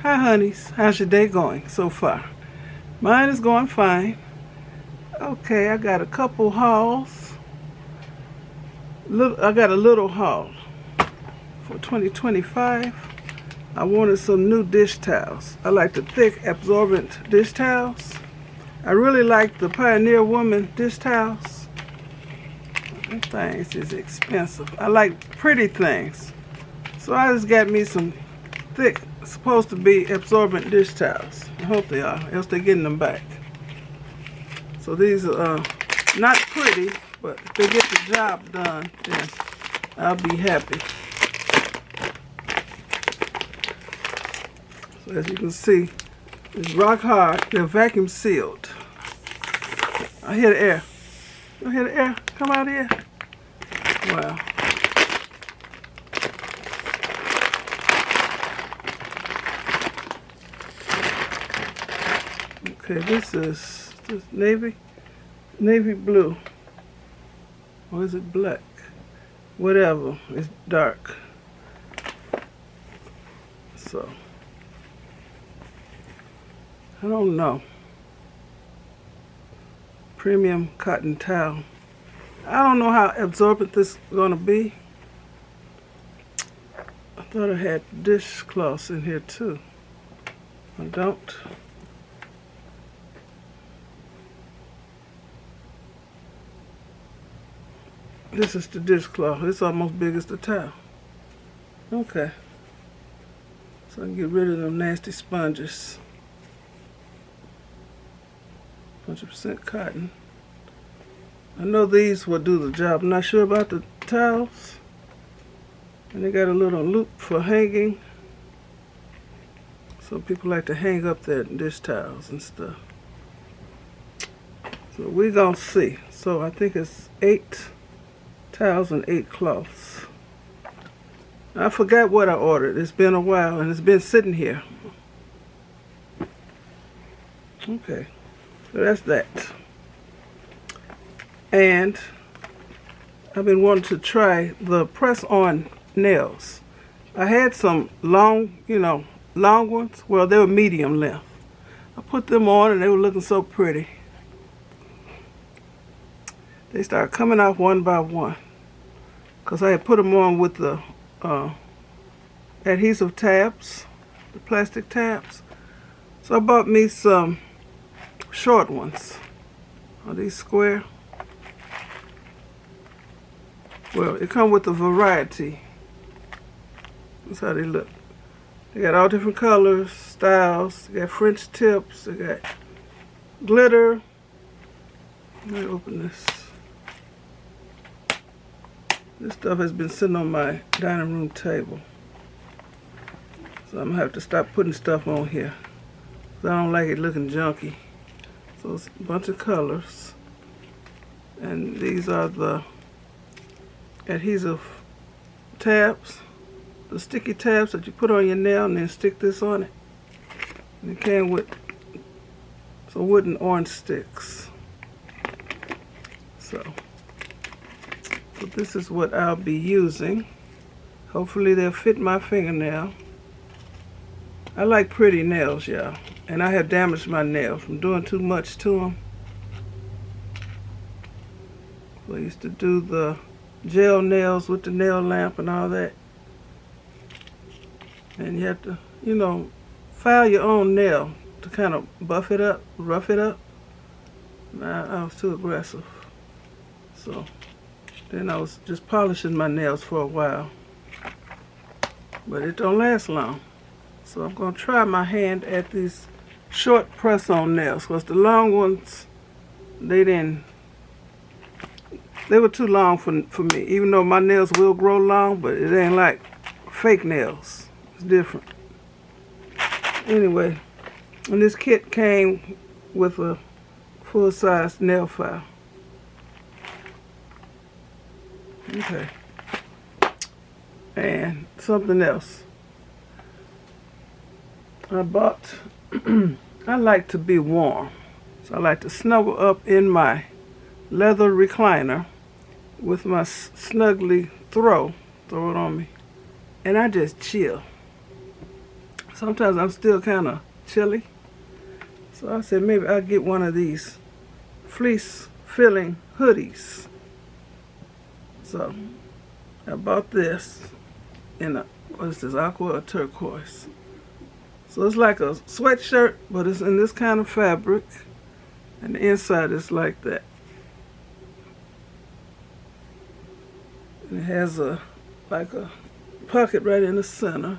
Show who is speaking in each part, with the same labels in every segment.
Speaker 1: Hi honeys, how's your day going so far? Mine is going fine. Okay, I got a couple hauls. I got a little haul for 2025. I wanted some new dish towels. I like the thick, absorbent dish towels. I really like the Pioneer Woman dish towels. Them things is expensive. I like pretty things. So I just got me some thick, supposed to be absorbent dish towels. I hope they are, else they're getting them back. So these are not pretty, but if they get the job done, then I'll be happy. So as you can see, it's rock hard. They're vacuum sealed. I hear the air. You hear the air? Come out here. Wow. Okay, this is navy blue. Or is it black? Whatever. It's dark. So I don't know. Premium cotton towel. I don't know how absorbent this is gonna be. I thought I had dishcloths in here too. I don't. This is the dishcloth. It's almost big as the towel. Okay. So I can get rid of them nasty sponges. 100% cotton. I know these will do the job. I'm not sure about the towels. And they got a little loop for hanging. So people like to hang up their dish towels and stuff. So we're gonna see. So I think it's 8 towels and 8 cloths. I forgot what I ordered. It's been a while and it's been sitting here. Okay, so that's that. And I've been wanting to try the press-on nails. I had some long ones. Well, they were medium length. I put them on and they were looking so pretty. They started coming off one by one. Because I had put them on with the adhesive tabs, the plastic tabs. So I bought me some short ones. Are these square? Well, it come with a variety. That's how they look. They got all different colors, styles. They got French tips. They got glitter. Let me open this. This stuff has been sitting on my dining room table. So I'm gonna have to stop putting stuff on here. I don't like it looking junky. So it's a bunch of colors. And these are the adhesive tabs. The sticky tabs that you put on your nail and then stick this on it. And it came with some wooden orange sticks. So this is what I'll be using. Hopefully they'll fit my fingernail. I like pretty nails, y'all. And I have damaged my nails from doing too much to them. So I used to do the gel nails with the nail lamp and all that. And you have to, file your own nail to kind of buff it up, rough it up. I was too aggressive. So then I was just polishing my nails for a while. But it don't last long. So I'm going to try my hand at these short press-on nails. Because the long ones, they were too long for me. Even though my nails will grow long, but it ain't like fake nails. It's different. Anyway, and this kit came with a full-size nail file. Okay. And something else. I bought, I like to be warm. So I like to snuggle up in my leather recliner with my snuggly throw it on me. And I just chill. sometimes I'm still kind of chilly. So I said maybe I'll get one of these fleece filling hoodies. So I bought this in a, what's this, aqua or turquoise. So it's like a sweatshirt, but it's in this kind of fabric. And the inside is like that. And it has like a pocket right in the center.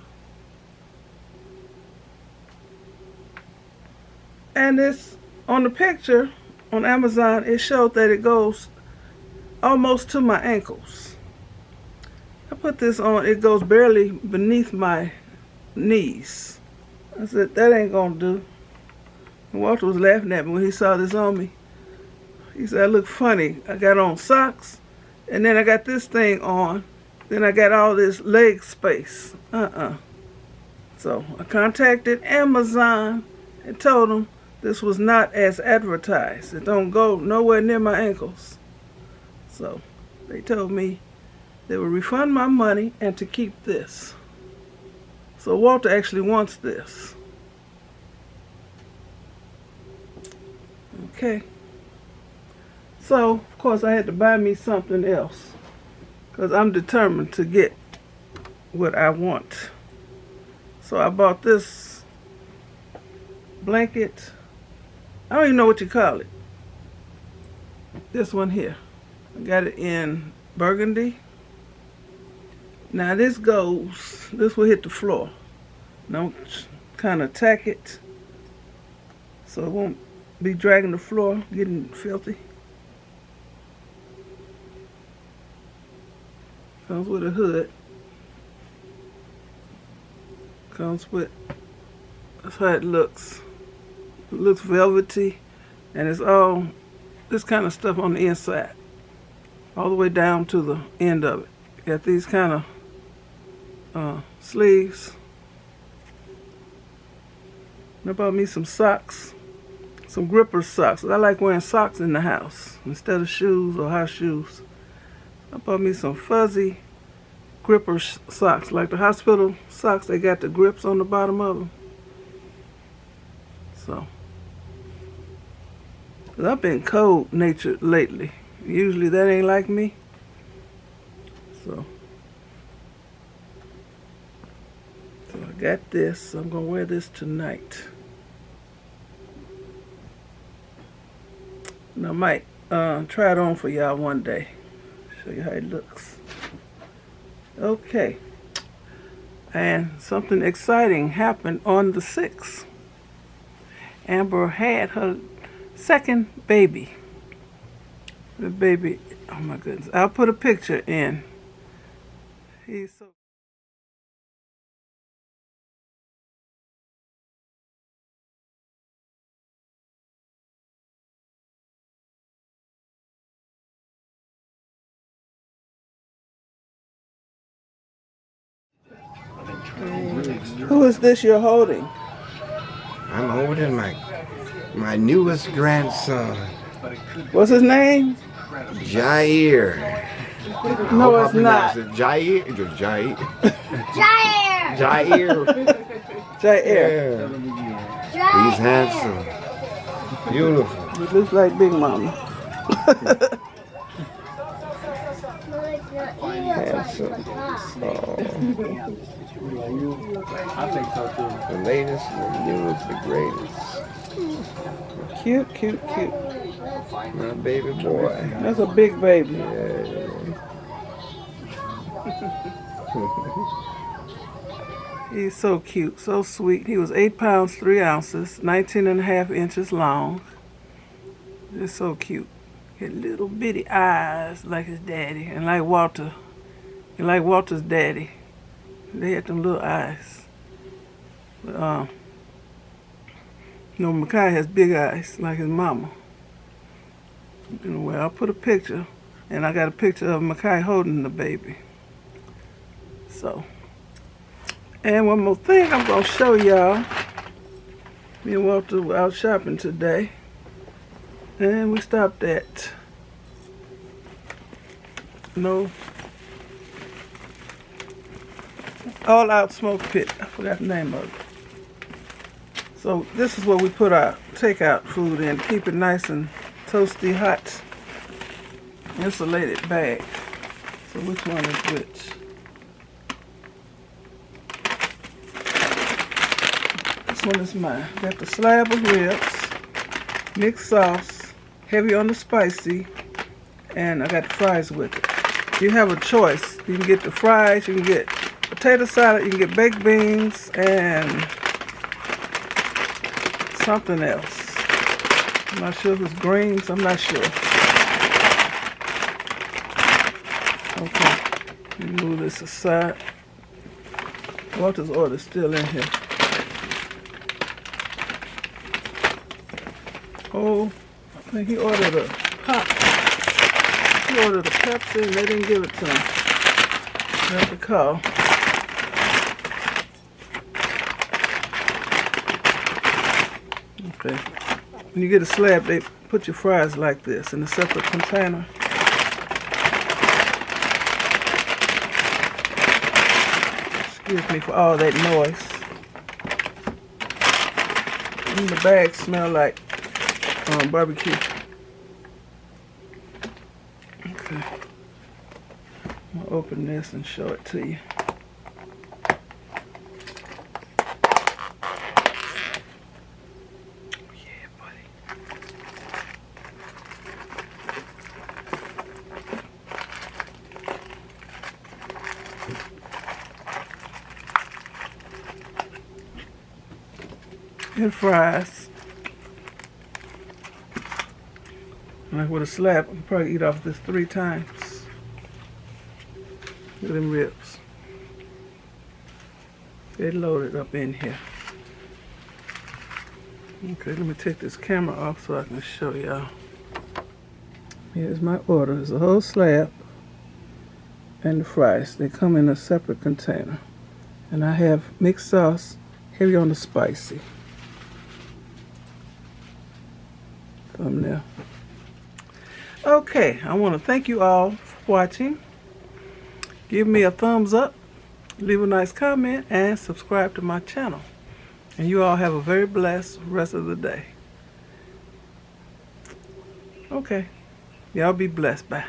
Speaker 1: And it's on the picture on Amazon, it showed that it goes almost to my ankles. I put this on, it goes barely beneath my knees. I said, that ain't gonna do. And Walter was laughing at me when he saw this on me. He said, I look funny. I got on socks, and then I got this thing on, then I got all this leg space. So I contacted Amazon and told them this was not as advertised. It don't go nowhere near my ankles. So they told me they would refund my money and to keep this. So Walter actually wants this. Okay. So, of course, I had to buy me something else because I'm determined to get what I want. So I bought this blanket. I don't even know what you call it. This one here. I got it in burgundy. Now this will hit the floor. Now kind of tack it so it won't be dragging the floor, getting filthy. Comes with a hood. Comes with, that's how it looks. It looks velvety, and it's all this kind of stuff on the inside, all the way down to the end of it. Got these kind of sleeves. And I bought me some socks, some gripper socks. I like wearing socks in the house instead of shoes or house shoes. I bought me some fuzzy gripper socks, like the hospital socks. They got the grips on the bottom of them. So, 'cause I've been cold-natured lately. Usually that ain't like me. So I got this. I'm gonna wear this tonight. And I might try it on for y'all one day. Show you how it looks. Okay. And something exciting happened on the 6th. Amber had her second baby. The baby, oh my goodness. I'll put a picture in. He's so... Who is this you're holding?
Speaker 2: I'm holding my newest grandson.
Speaker 1: What's his name?
Speaker 2: Jair.
Speaker 1: No, it's not.
Speaker 2: Jair. Jair.
Speaker 3: Jair!
Speaker 2: Jair.
Speaker 1: Jair.
Speaker 2: Yeah. He's handsome. Beautiful.
Speaker 1: He looks like Big Mama.
Speaker 2: Handsome. Oh.
Speaker 4: I think so too.
Speaker 2: The latest, the newest, the greatest.
Speaker 1: Cute, cute, cute.
Speaker 2: My baby boy.
Speaker 1: That's a big baby.
Speaker 2: Yeah.
Speaker 1: He's so cute, so sweet. He was 8 pounds, 3 ounces, 19.5 inches long. Just so cute. He had little bitty eyes like his daddy, and like Walter. And like Walter's daddy. They had them little eyes. But, Makai has big eyes like his mama. Anyway, I'll put a picture, and I got a picture of Makai holding the baby. So, and one more thing I'm gonna show y'all. Me and Walter were out shopping today, and we stopped at All Out Smoke Pit. I forgot the name of it. So this is where we put our takeout food in. Keep it nice and toasty, hot. Insulated bag. So which one is which? This one is mine. Got the slab of ribs, mixed sauce, heavy on the spicy, and I got the fries with it. You have a choice. You can get the fries, you can get potato salad, you can get baked beans, and something else. I'm not sure if it's greens, I'm not sure. Okay, let me move this aside. Walter's order is still in here. Oh, I think he ordered a pop. He ordered a Pepsi and they didn't give it to him. I have to call. Okay. When you get a slab, they put your fries like this in a separate container. Excuse me for all that noise. And the bags smell like barbecue. Okay. I'm gonna open this and show it to you. And fries. Like with a slab, I can probably eat off this 3 times. Look at them ribs. They loaded up in here. Okay, let me take this camera off so I can show y'all. Here's my order. It's a whole slab and the fries. They come in a separate container. And I have mixed sauce, heavy on the spicy. Thumbnail. Okay, I want to thank you all for watching. Give me a thumbs up, leave a nice comment, and subscribe to my channel. And you all have a very blessed rest of the day. Okay, y'all be blessed. Bye.